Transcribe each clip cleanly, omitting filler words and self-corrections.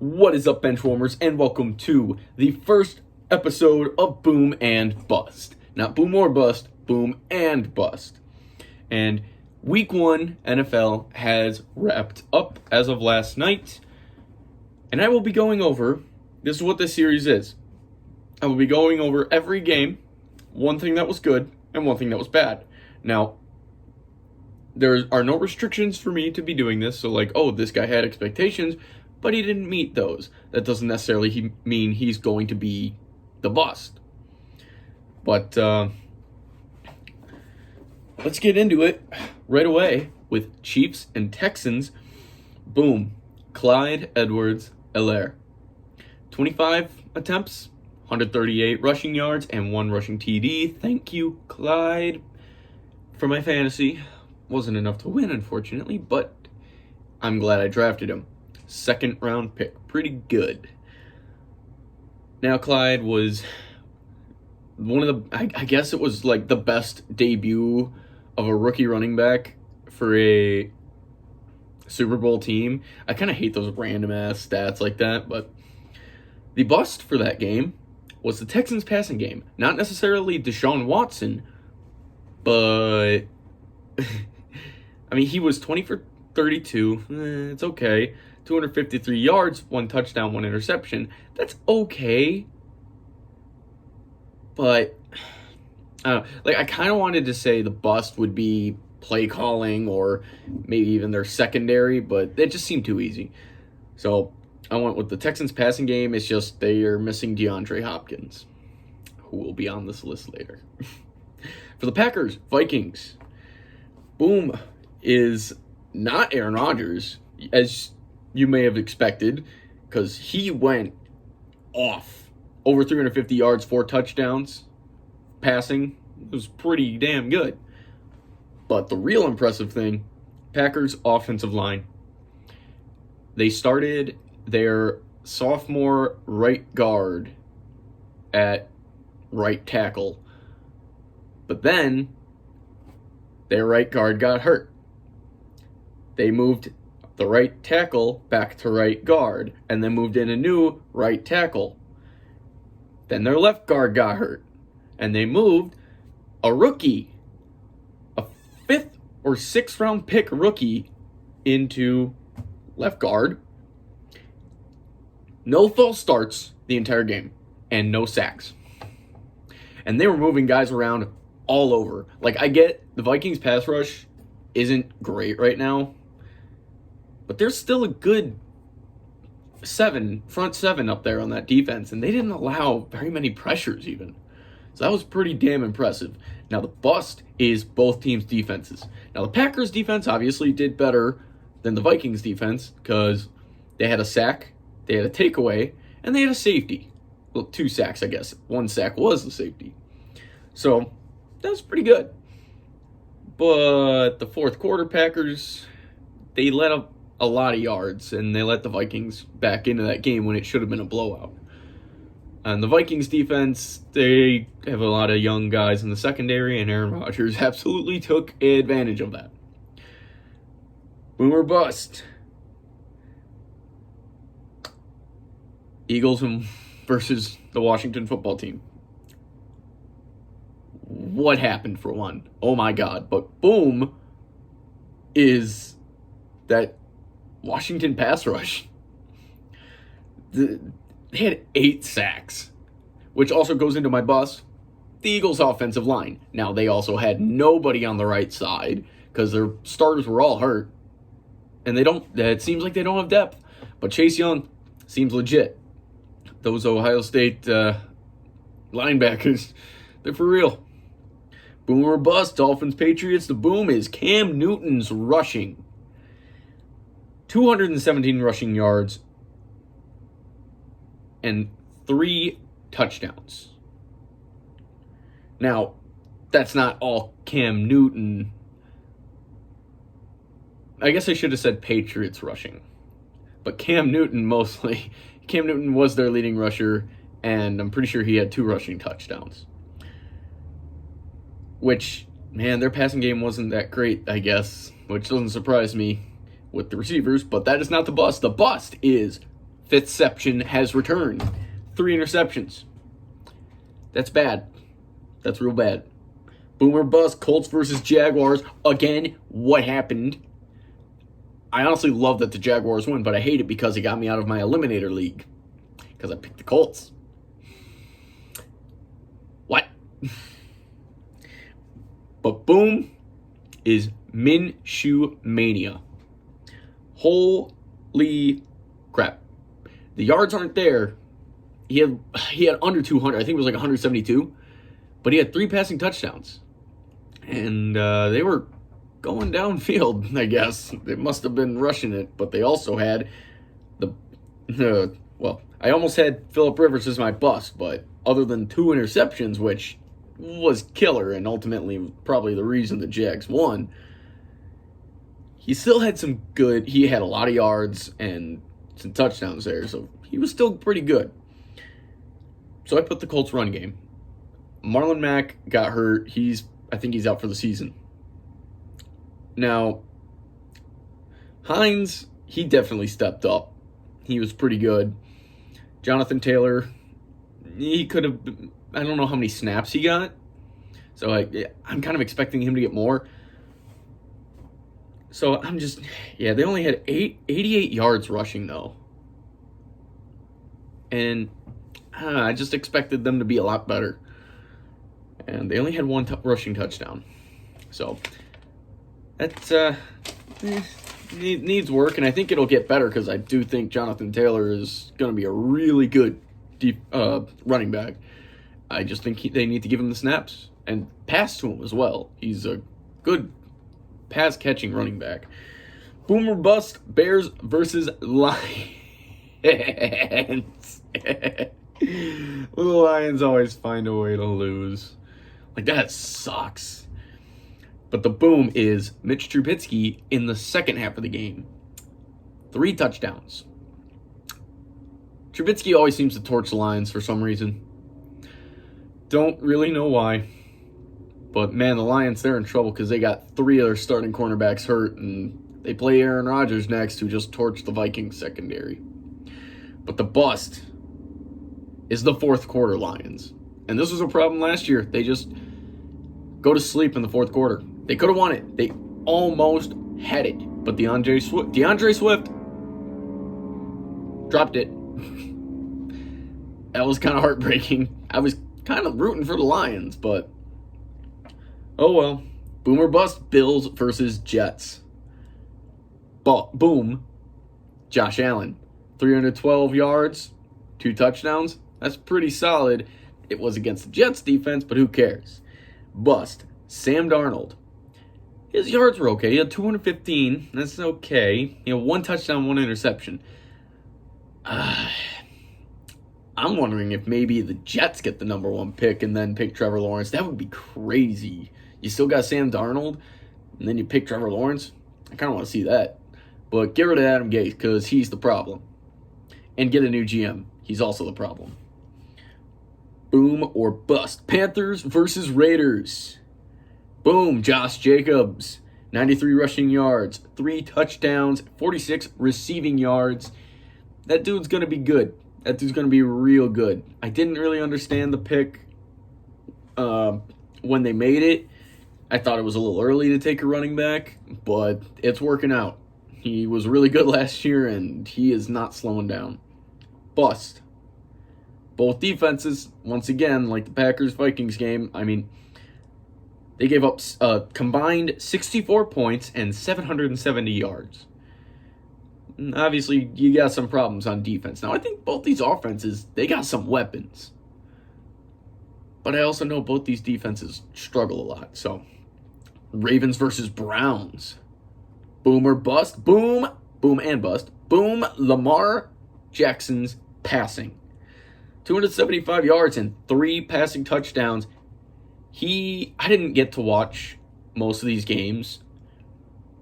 What is up, Benchwarmers, and welcome to the first episode of Boom and Bust. Not Boom or Bust, Boom and Bust. And Week 1 NFL has wrapped up as of last night. And I will be going over, this is what this series is. I will be going over every game, one thing that was good and one thing that was bad. Now, there are no restrictions for me to be doing this, so like, oh, this guy had expectations, but he didn't meet those. That doesn't necessarily mean he's going to be the bust. But let's get into it right away with Chiefs and Texans. Boom. Clyde Edwards-Helaire. 25 attempts, 138 rushing yards, and 1 rushing TD. Thank you, Clyde. For my fantasy, wasn't enough to win, unfortunately, but I'm glad I drafted him. Second round pick. Pretty good. Now, Clyde was one of the, I guess it was like the best debut of a rookie running back for a Super Bowl team. I kind of hate those random ass stats like that, but the bust for that game was the Texans passing game. Not necessarily Deshaun Watson, but I mean, he was 20 for 32. It's okay. 253 yards, 1 touchdown, 1 interception. That's okay. But I kind of wanted to say the bust would be play calling or maybe even their secondary, but it just seemed too easy. So I went with the Texans passing game. It's just they are missing DeAndre Hopkins, who will be on this list later. For the Packers, Vikings, Boom is not Aaron Rodgers, as you may have expected, because he went off. Over 350 yards, 4 touchdowns. Passing was pretty damn good. But the real impressive thing, Packers offensive line. They started their sophomore right guard at right tackle. But then their right guard got hurt. They moved the right tackle back to right guard, and then moved in a new right tackle. Then their left guard got hurt, and they moved a rookie, a 5th or 6th round pick rookie, into left guard. No false starts the entire game, and no sacks. And they were moving guys around all over. Like, I get the Vikings pass rush isn't great right now, but there's still a good front seven up there on that defense, and they didn't allow very many pressures even. So that was pretty damn impressive. Now, the bust is both teams' defenses. Now, the Packers' defense obviously did better than the Vikings' defense because they had a sack, they had a takeaway, and they had a safety. Well, 2 sacks, I guess. 1 sack was the safety. So that was pretty good. But the fourth quarter, Packers, they let up a lot of yards, and they let the Vikings back into that game when it should have been a blowout. And the Vikings defense, they have a lot of young guys in the secondary, and Aaron Rodgers absolutely took advantage of that. Boom or bust. Eagles versus the Washington football team. What happened for one? Oh my God. But Boom is that Washington pass rush. They had 8 sacks, which also goes into my bust. The Eagles' offensive line. Now, they also had nobody on the right side because their starters were all hurt. And it seems like they don't have depth. But Chase Young seems legit. Those Ohio State linebackers, they're for real. Boom or bust, Dolphins, Patriots. The boom is Cam Newton's rushing. 217 rushing yards and 3 touchdowns. Now, that's not all Cam Newton. I guess I should have said Patriots rushing. But Cam Newton mostly. Cam Newton was their leading rusher, and I'm pretty sure he had 2 rushing touchdowns. Which, man, their passing game wasn't that great, I guess, which doesn't surprise me with the receivers, but that is not the bust. The bust is fifthception has returned. 3 interceptions. That's bad. That's real bad. Boomer bust, Colts versus Jaguars. Again, what happened? I honestly love that the Jaguars win, but I hate it because it got me out of my Eliminator League. Because I picked the Colts. What? But boom is Minshew mania. Holy crap. The yards aren't there. He had under 200. I think it was like 172. But he had 3 passing touchdowns. And they were going downfield, I guess. They must have been rushing it. But they also had well, I almost had Phillip Rivers as my bust. But other than 2 interceptions, which was killer and ultimately probably the reason the Jags won, he still had some good. He had a lot of yards and some touchdowns there. So he was still pretty good. So I put the Colts run game. Marlon Mack got hurt. I think he's out for the season. Now, Hines, he definitely stepped up. He was pretty good. Jonathan Taylor, he could have, I don't know how many snaps he got. So I'm kind of expecting him to get more. So they only had 88 yards rushing though. And I just expected them to be a lot better. And they only had 1 rushing touchdown. So that needs work, and I think it'll get better because I do think Jonathan Taylor is going to be a really good running back. I just think they need to give him the snaps and pass to him as well. He's a good pass-catching running back. Boomer bust, Bears versus Lions. The Lions always find a way to lose. Like, that sucks. But the boom is Mitch Trubisky in the second half of the game. 3 touchdowns. Trubisky always seems to torch the Lions for some reason. Don't really know why. But, man, the Lions, they're in trouble because they got 3 of their starting cornerbacks hurt. And they play Aaron Rodgers next, who just torched the Vikings secondary. But the bust is the fourth quarter Lions. And this was a problem last year. They just go to sleep in the fourth quarter. They could have won it. They almost had it. But DeAndre Swift dropped it. That was kind of heartbreaking. I was kind of rooting for the Lions, but oh well. Boomer bust, Bills versus Jets. Boom. Josh Allen. 312 yards, 2 touchdowns. That's pretty solid. It was against the Jets defense, but who cares? Bust. Sam Darnold. His yards were okay. He had 215. That's okay. He had 1 touchdown, 1 interception. I'm wondering if maybe the Jets get the number 1 pick and then pick Trevor Lawrence. That would be crazy. You still got Sam Darnold, and then you pick Trevor Lawrence. I kind of want to see that. But get rid of Adam Gase because he's the problem. And get a new GM. He's also the problem. Boom or bust. Panthers versus Raiders. Boom. Josh Jacobs. 93 rushing yards. 3 touchdowns. 46 receiving yards. That dude's going to be good. That dude's going to be real good. I didn't really understand the pick when they made it. I thought it was a little early to take a running back. But it's working out. He was really good last year, and he is not slowing down. Bust. Both defenses, once again, like the Packers-Vikings game, I mean, they gave up combined 64 points and 770 yards. Obviously, you got some problems on defense. Now, I think both these offenses, they got some weapons. But I also know both these defenses struggle a lot. So, Ravens versus Browns. Boom or bust. Boom. Boom and bust. Boom. Lamar Jackson's passing. 275 yards and 3 passing touchdowns. I didn't get to watch most of these games,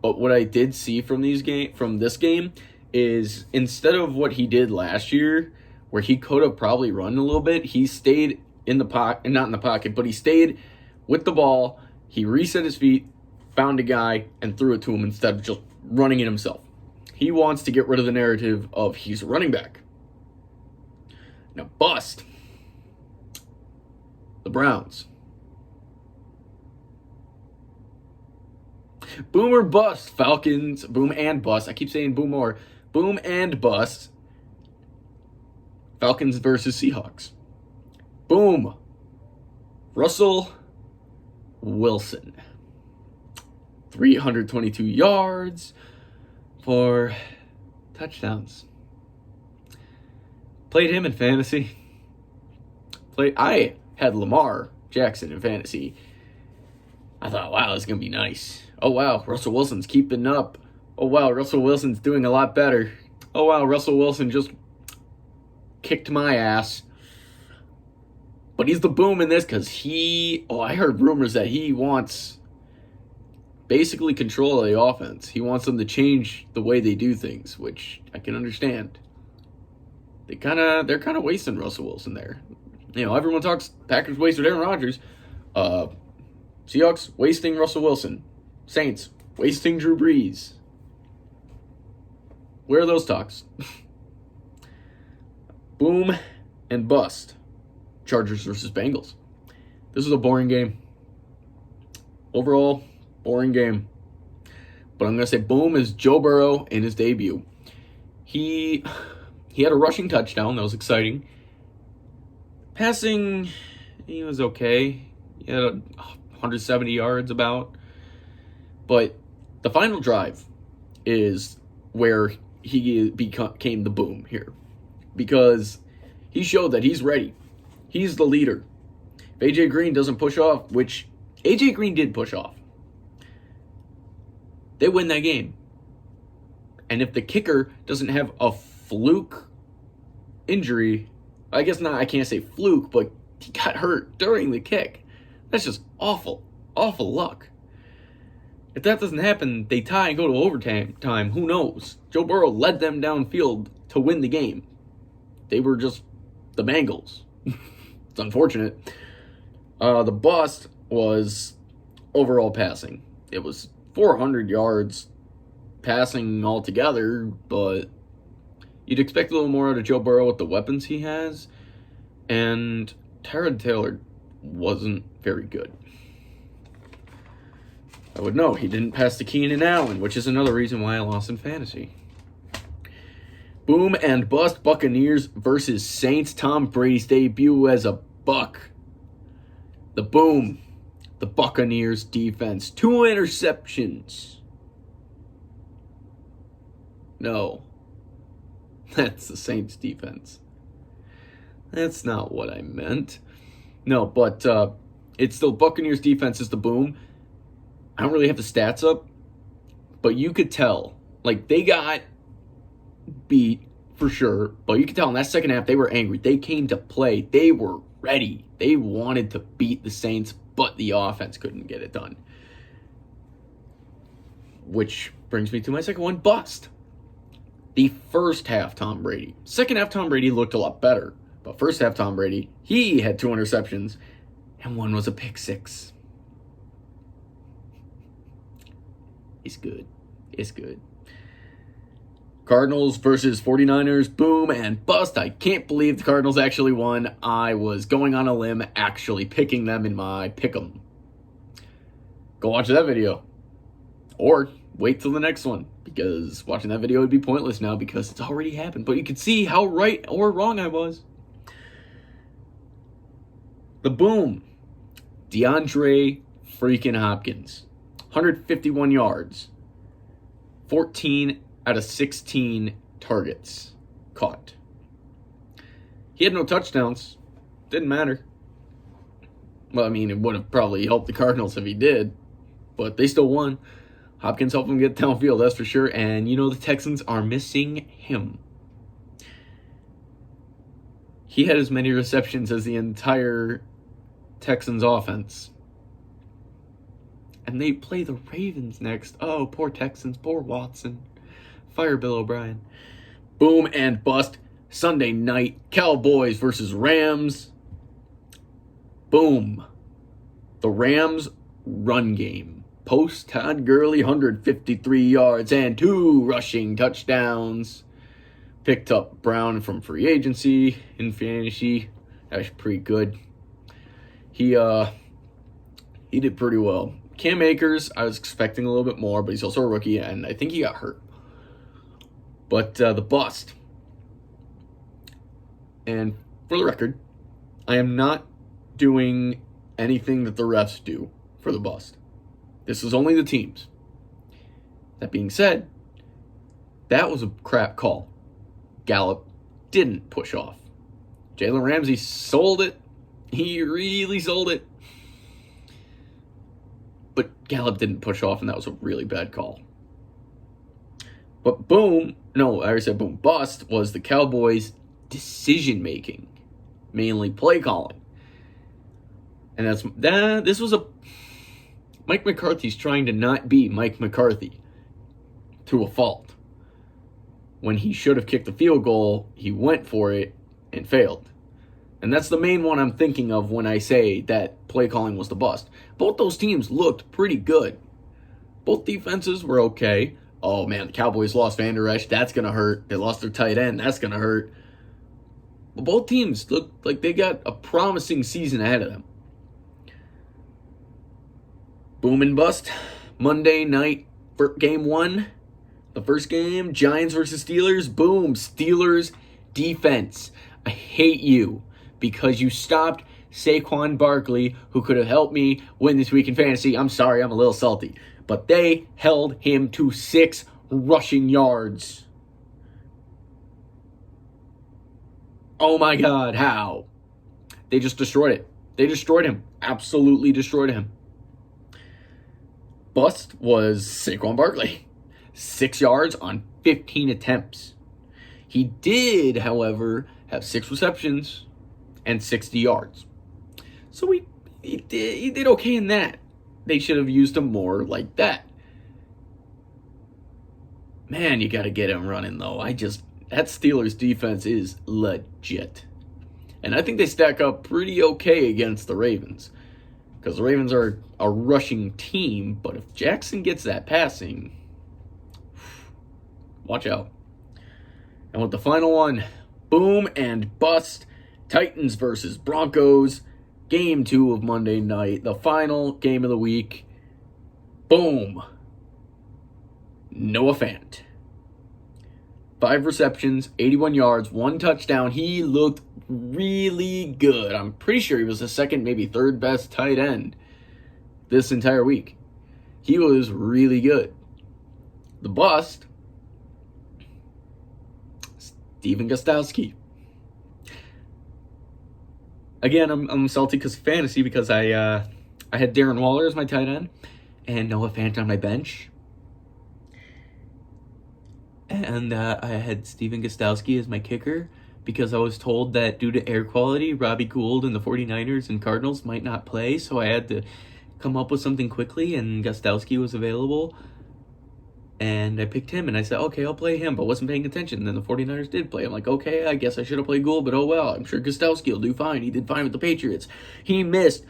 but what I did see from this game is instead of what he did last year, where he could have probably run a little bit, he stayed in the pocket, not in the pocket, but he stayed with the ball. He reset his feet, found a guy, and threw it to him instead of just running it himself. He wants to get rid of the narrative of he's a running back. Now, bust. The Browns. Boom or bust. Falcons. Boom and bust. I keep saying boom or. Boom and bust. Falcons versus Seahawks. Boom. Russell Wilson. 322 yards, 4 touchdowns. Played him in fantasy. I had Lamar Jackson in fantasy. I thought, wow, this is going to be nice. Oh, wow, Russell Wilson's keeping up. Oh, wow, Russell Wilson's doing a lot better. Oh, wow, Russell Wilson just kicked my ass. But he's the boom in this because I heard rumors that he wants basically control of the offense. He wants them to change the way they do things, which I can understand. They're kind of wasting Russell Wilson there. You know, everyone talks Packers wasted Aaron Rodgers. Seahawks wasting Russell Wilson. Saints wasting Drew Brees. Where are those talks? Boom and bust. Chargers versus Bengals. This was a boring game. Overall, boring game. But I'm going to say boom is Joe Burrow in his debut. He had a rushing touchdown. That was exciting. Passing, he was okay. He had 170 yards about. But the final drive is where he became the boom here. Because he showed that he's ready. He's the leader. If A.J. Green doesn't push off, which A.J. Green did push off, they win that game. And if the kicker doesn't have a fluke injury, I guess not, I can't say fluke, but he got hurt during the kick. That's just awful, awful luck. If that doesn't happen, they tie and go to overtime. Who knows? Joe Burrow led them downfield to win the game. They were just the Bengals. It's unfortunate. The bust was overall passing. It was 400 yards passing altogether, but you'd expect a little more out of Joe Burrow with the weapons he has. And Tyrod Taylor wasn't very good. I would know. He didn't pass to Keenan Allen, which is another reason why I lost in fantasy. Boom and bust. Buccaneers versus Saints. Tom Brady's debut as a Buck. The boom. The Buccaneers defense. 2 interceptions. No. That's the Saints defense. That's not what I meant. No, but it's still Buccaneers defense is the boom. I don't really have the stats up, but you could tell. Like, they got beat for sure, but you could tell in that second half they were angry. They came to play. They were ready. They wanted to beat the Saints, but the offense couldn't get it done. Which brings me to my second one, bust. The first half Tom Brady. Second half Tom Brady looked a lot better, but first half Tom Brady, he had 2 interceptions, and one was a pick six. It's good. It's good. Cardinals versus 49ers. Boom and bust. I can't believe the Cardinals actually won. I was going on a limb actually picking them in my pick'em. Go watch that video. Or wait till the next one, because watching that video would be pointless now because it's already happened. But you can see how right or wrong I was. The boom. DeAndre freaking Hopkins. 151 yards. 14 out of 16 targets caught. He had no touchdowns. Didn't matter. Well, I mean, it would have probably helped the Cardinals if he did, but they still won. Hopkins helped him get downfield, that's for sure. And, you know, the Texans are missing him. He had as many receptions as the entire Texans offense. And they play the Ravens next. Oh, poor Texans, poor Watson. Fire Bill O'Brien. Boom and bust. Sunday night, Cowboys versus Rams. Boom. The Rams run game. Post Todd Gurley, 153 yards and 2 rushing touchdowns. Picked up Brown from free agency in fantasy. That was pretty good. He did pretty well. Cam Akers, I was expecting a little bit more, but he's also a rookie, and I think he got hurt. But the bust. And for the record, I am not doing anything that the refs do for the bust. This is only the teams. That being said, that was a crap call. Gallup didn't push off. Jalen Ramsey sold it. He really sold it. But Gallup didn't push off, and that was a really bad call. But boom, no, I already said boom. Bust was the Cowboys' decision-making, mainly play calling. And this was Mike McCarthy's trying to not be Mike McCarthy to a fault. When he should have kicked the field goal, he went for it and failed. And that's the main one I'm thinking of when I say that play calling was the bust. Both those teams looked pretty good. Both defenses were okay. Oh man, the Cowboys lost Van Der Esch. That's going to hurt. They lost their tight end. That's going to hurt. But both teams looked like they got a promising season ahead of them. Boom and bust. Monday night for game 1. The first game, Giants versus Steelers. Boom, Steelers defense. I hate you because you stopped Saquon Barkley, who could have helped me win this week in fantasy. I'm sorry, I'm a little salty. But they held him to 6 rushing yards. Oh my God, how? They just destroyed it. They destroyed him. Absolutely destroyed him. Bust was Saquon Barkley. 6 yards on 15 attempts. He did, however, have 6 receptions and 60 yards. So he did okay in that. They should have used him more like that. Man, you got to get him running, though. That Steelers defense is legit. And I think they stack up pretty okay against the Ravens. Because the Ravens are a rushing team, but if Jackson gets that passing, watch out. And with the final one, boom and bust, Titans versus Broncos, game 2 of Monday night, the final game of the week. Boom. Noah Fant. 5 receptions, 81 yards, 1 touchdown. He looked really good. I'm pretty sure he was the second, maybe third best tight end this entire week. He was really good. The bust, Steven Gostkowski. Again, I'm salty because of fantasy because I had Darren Waller as my tight end and Noah Fant on my bench. And I had Steven Gostkowski as my kicker because I was told that due to air quality, Robbie Gould and the 49ers and Cardinals might not play. So I had to come up with something quickly, and Gostkowski was available. And I picked him, and I said, okay, I'll play him, but wasn't paying attention. And then the 49ers did play. I'm like, okay, I guess I should have played Gould, but oh well. I'm sure Gostkowski will do fine. He did fine with the Patriots. He missed.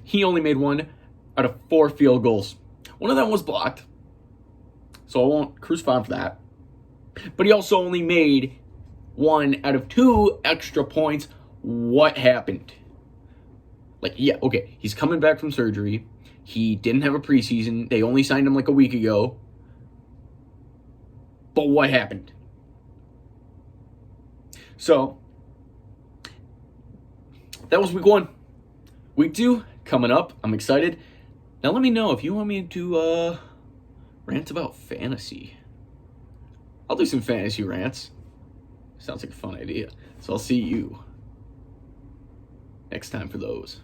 He only made 1 out of 4 field goals. One of them was blocked. So I won't crucify him for that. But he also only made 1 out of 2 extra points. What happened? He's coming back from surgery. He didn't have a preseason. They only signed him like a week ago. But what happened? So, that was week 1. Week 2, coming up. I'm excited. Now let me know if you want me to rant about fantasy. I'll do some fantasy rants. Sounds like a fun idea. So I'll see you next time for those.